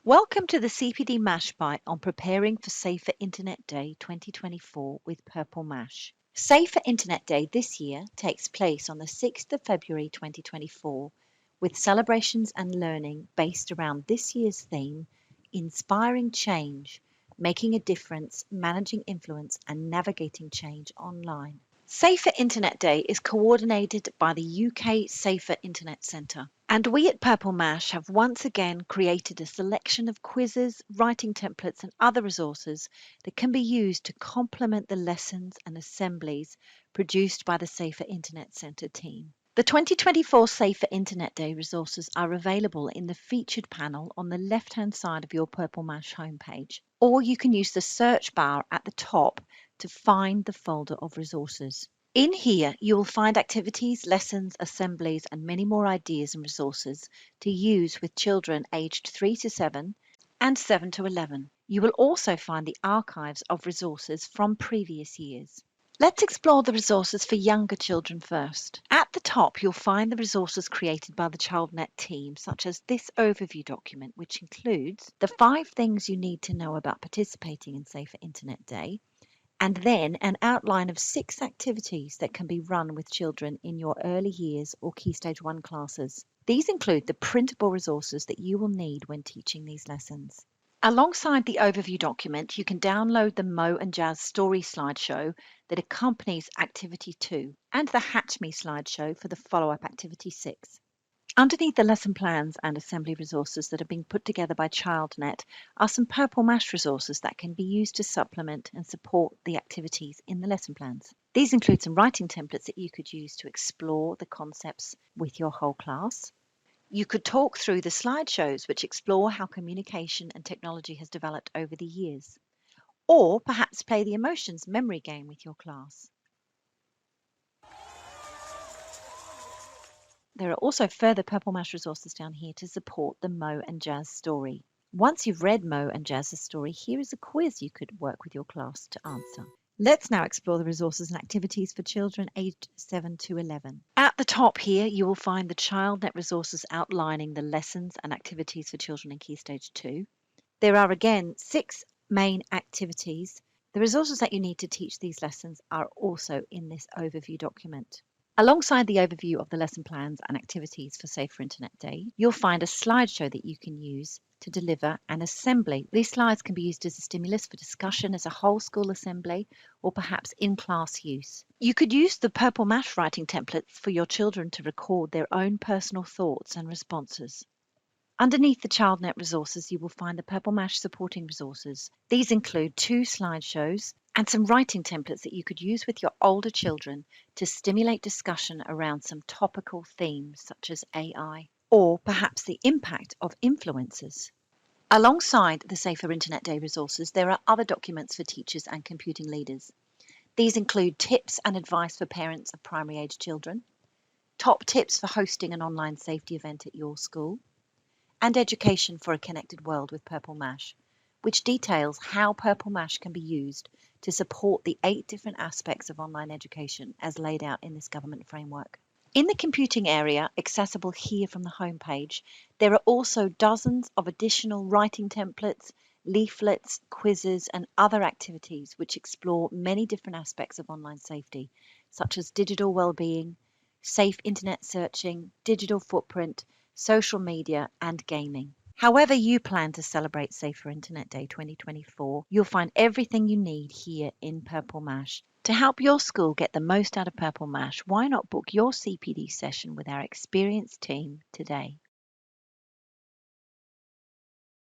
Welcome to the CPD Mashbite on preparing for Safer Internet Day 2024 with Purple Mash. Safer Internet Day this year takes place on the 6th of February 2024 with celebrations and learning based around this year's theme, Inspiring Change, Making a Difference, Managing Influence and Navigating Change Online. Safer Internet Day is coordinated by the UK Safer Internet Centre. And we at Purple Mash have once again created a selection of quizzes, writing templates and other resources that can be used to complement the lessons and assemblies produced by the Safer Internet Centre team. The 2024 Safer Internet Day resources are available in the featured panel on the left-hand side of your Purple Mash homepage, or you can use the search bar at the top to find the folder of resources. In here, you will find activities, lessons, assemblies, and many more ideas and resources to use with children aged 3 to 7 and 7 to 11. You will also find the archives of resources from previous years. Let's explore the resources for younger children first. At the top, you'll find the resources created by the ChildNet team, such as this overview document, which includes the 5 things you need to know about participating in Safer Internet Day, and then an outline of 6 activities that can be run with children in your early years or Key Stage 1 classes. These include the printable resources that you will need when teaching these lessons. Alongside the overview document, you can download the Mo and Jazz story slideshow that accompanies Activity 2 and the Hatch Me slideshow for the follow-up Activity 6. Underneath the lesson plans and assembly resources that are being put together by ChildNet are some Purple Mash resources that can be used to supplement and support the activities in the lesson plans. These include some writing templates that you could use to explore the concepts with your whole class. You could talk through the slideshows which explore how communication and technology has developed over the years, or perhaps play the emotions memory game with your class. There are also further Purple Mash resources down here to support the Mo and Jazz story. Once you've read Mo and Jazz's story, here is a quiz you could work with your class to answer. Let's now explore the resources and activities for children aged 7 to 11. At the top here, you will find the ChildNet resources outlining the lessons and activities for children in Key Stage 2. There are again 6 main activities. The resources that you need to teach these lessons are also in this overview document. Alongside the overview of the lesson plans and activities for Safer Internet Day, you'll find a slideshow that you can use to deliver an assembly. These slides can be used as a stimulus for discussion as a whole school assembly or perhaps in-class use. You could use the Purple Mash writing templates for your children to record their own personal thoughts and responses. Underneath the ChildNet resources, you will find the Purple Mash supporting resources. These include 2 slideshows and some writing templates that you could use with your older children to stimulate discussion around some topical themes such as AI or perhaps the impact of influencers. Alongside the Safer Internet Day resources, there are other documents for teachers and computing leaders. These include tips and advice for parents of primary age children, top tips for hosting an online safety event at your school, and Education for a Connected World with Purple Mash, which details how Purple Mash can be used to support the 8 different aspects of online education as laid out in this government framework. In the computing area, accessible here from the homepage, there are also dozens of additional writing templates, leaflets, quizzes, and other activities which explore many different aspects of online safety, such as digital well-being, safe internet searching, digital footprint, social media, and gaming. However you plan to celebrate Safer Internet Day 2024, you'll find everything you need here in Purple Mash. To help your school get the most out of Purple Mash, why not book your CPD session with our experienced team today?